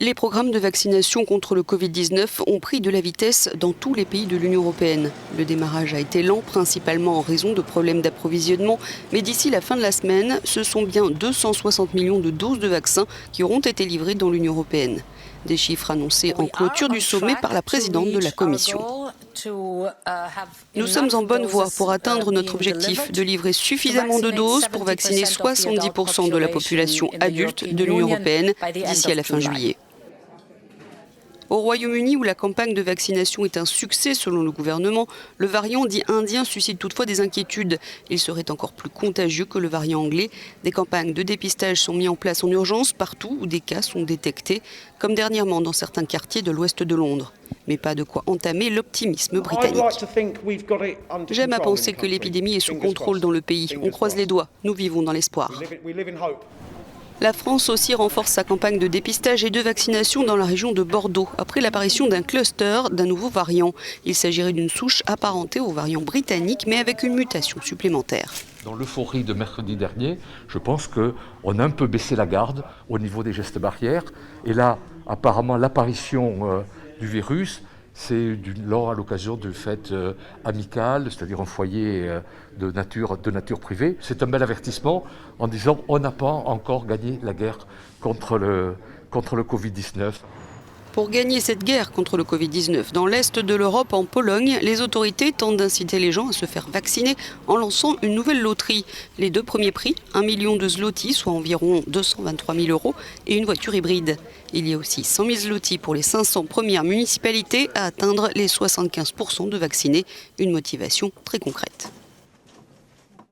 Les programmes de vaccination contre le Covid-19 ont pris de la vitesse dans tous les pays de l'Union européenne. Le démarrage a été lent, principalement en raison de problèmes d'approvisionnement. Mais d'ici la fin de la semaine, ce sont bien 260 millions de doses de vaccins qui auront été livrées dans l'Union européenne. Des chiffres annoncés en clôture du sommet par la présidente de la Commission. Nous sommes en bonne voie pour atteindre notre objectif de livrer suffisamment de doses pour vacciner 70% de la population adulte de l'Union européenne d'ici à la fin juillet. Au Royaume-Uni, où la campagne de vaccination est un succès selon le gouvernement, le variant dit indien suscite toutefois des inquiétudes. Il serait encore plus contagieux que le variant anglais. Des campagnes de dépistage sont mises en place en urgence partout où des cas sont détectés, comme dernièrement dans certains quartiers de l'ouest de Londres. Mais pas de quoi entamer l'optimisme britannique. J'aime à penser que l'épidémie est sous contrôle dans le pays. On croise les doigts, nous vivons dans l'espoir. La France aussi renforce sa campagne de dépistage et de vaccination dans la région de Bordeaux, après l'apparition d'un cluster d'un nouveau variant. Il s'agirait d'une souche apparentée au variant britannique, mais avec une mutation supplémentaire. Dans l'euphorie de mercredi dernier, je pense qu'on a un peu baissé la garde au niveau des gestes barrières. Et là, apparemment, l'apparition du virus, c'est à l'occasion de fêtes amicales, c'est-à-dire un foyer de nature privée. C'est un bel avertissement en disant on n'a pas encore gagné la guerre contre le Covid-19. Pour gagner cette guerre contre le Covid-19, dans l'est de l'Europe, en Pologne, les autorités tentent d'inciter les gens à se faire vacciner en lançant une nouvelle loterie. Les deux premiers prix, 1 million de zlotys, soit environ 223 000 €, et une voiture hybride. Il y a aussi 100 000 zlotys pour les 500 premières municipalités à atteindre les 75% de vaccinés. Une motivation très concrète.